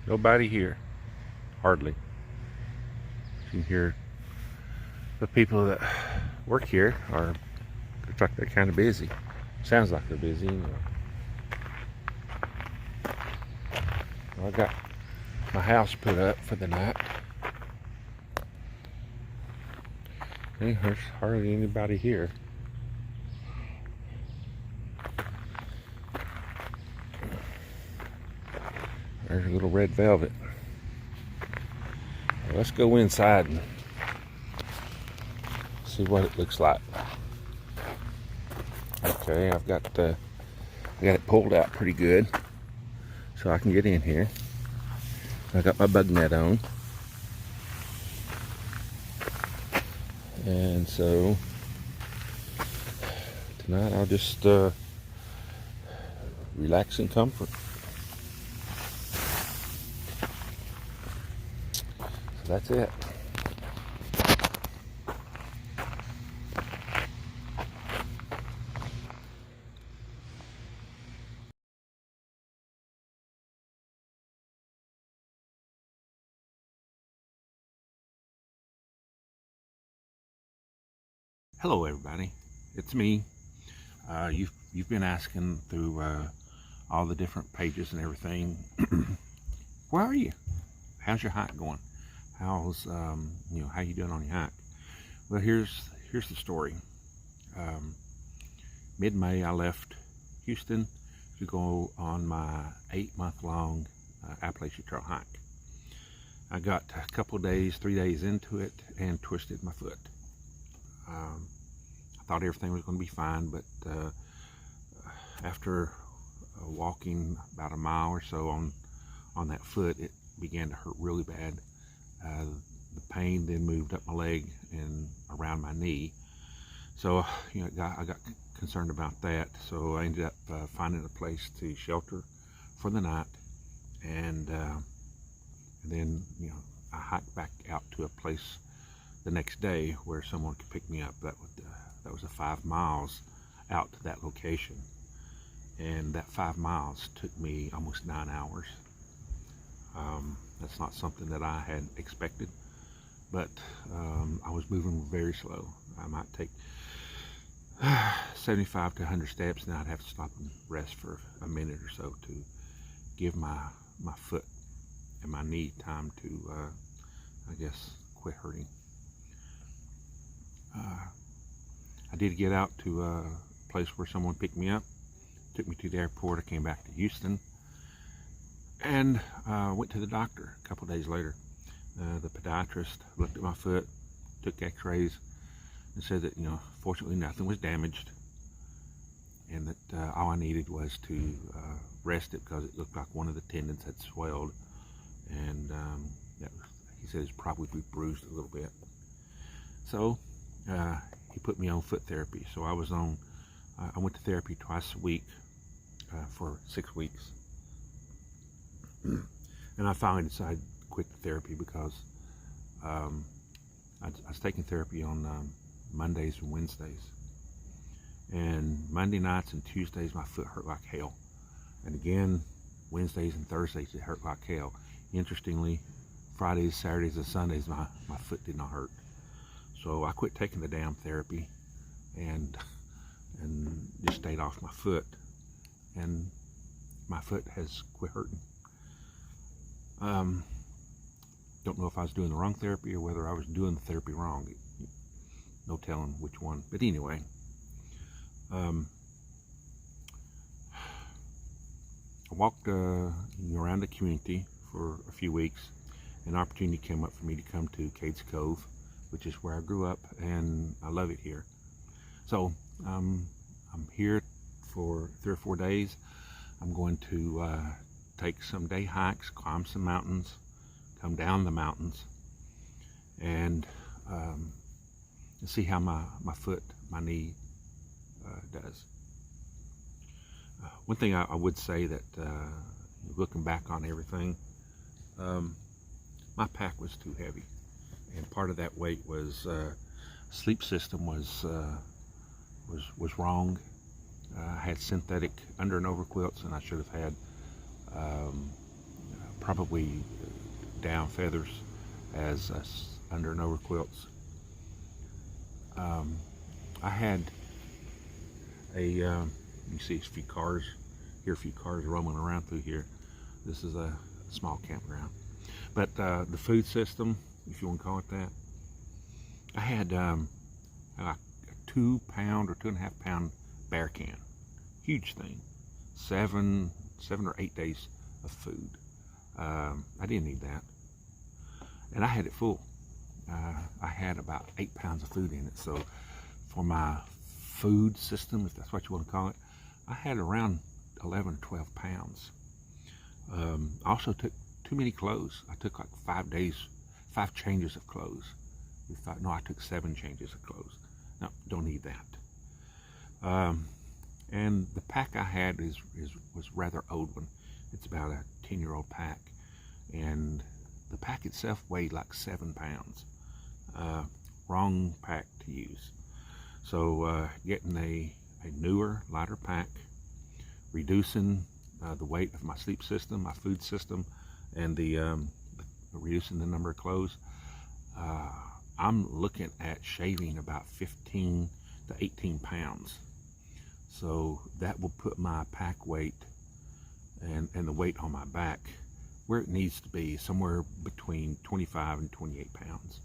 Nobody here, hardly. You can hear the people that work here are, looks like they're kind of busy. Sounds like they're busy anyway. Well, I got my house put up for the night. Hey, there's hardly anybody here. There's a little red velvet. Well, let's go inside and see what it looks like. Okay, I got it pulled out pretty good, so I can get in here. I got my bug net on, and so tonight I'll just relax in comfort. So that's it. Hello everybody, it's me. You've been asking through all the different pages and everything, where are you? How's your hike going? How's how you doing on your hike? Well, here's the story. Mid-May I left Houston to go on my 8-month-long Appalachian Trail hike. I got a couple days, 3 days into it, and twisted my foot. I thought everything was going to be fine, but after walking about a mile or so on that foot, it began to hurt really bad. The pain then moved up my leg and around my knee. So I got concerned about that. So I ended up finding a place to shelter for the night, and then I hiked back out to a place the next day where someone could pick me up. That was 5 miles out to that location, and that 5 miles took me almost 9 hours. That's not something that I had expected, but I was moving very slow. I might take 75 to 100 steps, and I'd have to stop and rest for a minute or so to give my foot and my knee time to I guess quit hurting. I did get out to a place where someone picked me up, took me to the airport. I came back to Houston, and went to the doctor a couple days later. The podiatrist looked at my foot, took x-rays, and said that fortunately nothing was damaged, and that all I needed was to rest it because it looked like one of the tendons had swelled, and he said it's probably bruised a little bit. So he put me on foot therapy. So I went to therapy twice a week for 6 weeks. And I finally decided to quit the therapy because I was taking therapy on Mondays and Wednesdays. And Monday nights and Tuesdays my foot hurt like hell. And again, Wednesdays and Thursdays it hurt like hell. Interestingly, Fridays, Saturdays, and Sundays my foot did not hurt. So I quit taking the damn therapy and just stayed off my foot, and my foot has quit hurting. Don't know if I was doing the wrong therapy or whether I was doing the therapy wrong. No telling which one. But anyway, I walked around the community for a few weeks. An opportunity came up for me to come to Cades Cove, which is where I grew up, and I love it here. So I'm here for 3 or 4 days. I'm going to take some day hikes, climb some mountains, come down the mountains, and see how my knee does. One thing I would say that looking back on everything, my pack was too heavy, and part of that weight was sleep system was wrong. I had synthetic under and over quilts, and I should have had probably down feathers as under and over quilts. I had you see a few cars here, a few cars roaming around through here. This is a small campground. But the food system, if you want to call it that, I had a 2 pound or 2.5 pound bear can, huge thing, 7 or 8 days of food. I didn't need that, and I had it full. I had about 8 pounds of food in it. So for my food system, if that's what you want to call it, I had around 11 or 12 pounds. I also took too many clothes. I took like 5 changes of clothes. No, I took 7 changes of clothes. No, don't need that. And the pack I had was rather old one. It's about a 10-year-old pack, and the pack itself weighed like 7 pounds. Wrong pack to use. So getting a newer, lighter pack, reducing the weight of my sleep system, my food system, and reducing the number of clothes. I'm looking at shaving about 15 to 18 pounds. So that will put my pack weight and the weight on my back where it needs to be, somewhere between 25 and 28 pounds.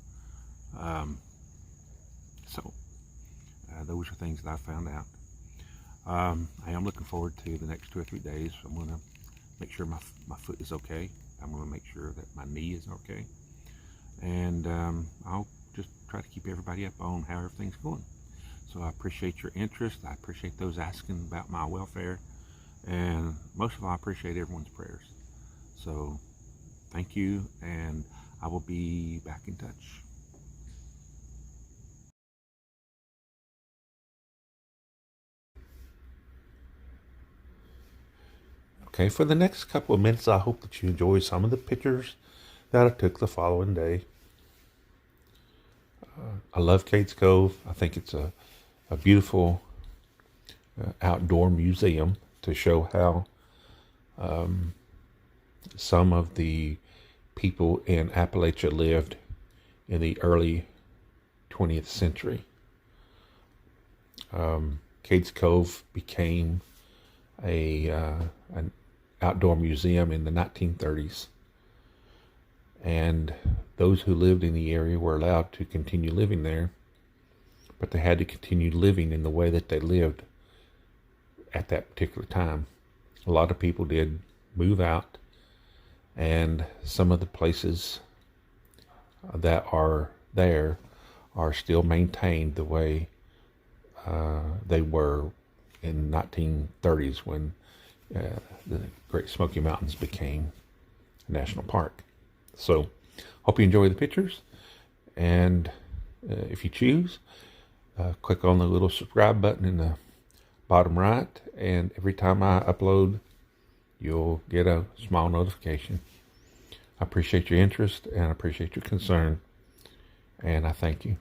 Those are things that I found out. I am looking forward to the next 2 or 3 days. I'm going to make sure my foot is okay. I'm going to make sure that my knee is okay. And I'll just try to keep everybody up on how everything's going. So I appreciate your interest. I appreciate those asking about my welfare. And most of all, I appreciate everyone's prayers. So thank you, and I will be back in touch. Okay, for the next couple of minutes, I hope that you enjoy some of the pictures that I took the following day. I love Cades Cove. I think it's a beautiful outdoor museum to show how some of the people in Appalachia lived in the early 20th century. Cades Cove became an outdoor museum in the 1930s, and those who lived in the area were allowed to continue living there, but they had to continue living in the way that they lived at that particular time. A lot of people did move out, and some of the places that are there are still maintained the way they were in the 1930s when the Great Smoky Mountains became a national park. So hope you enjoy the pictures, and if you choose, click on the little subscribe button in the bottom right, and every time I upload, you'll get a small notification. I appreciate your interest, and I appreciate your concern, and I thank you.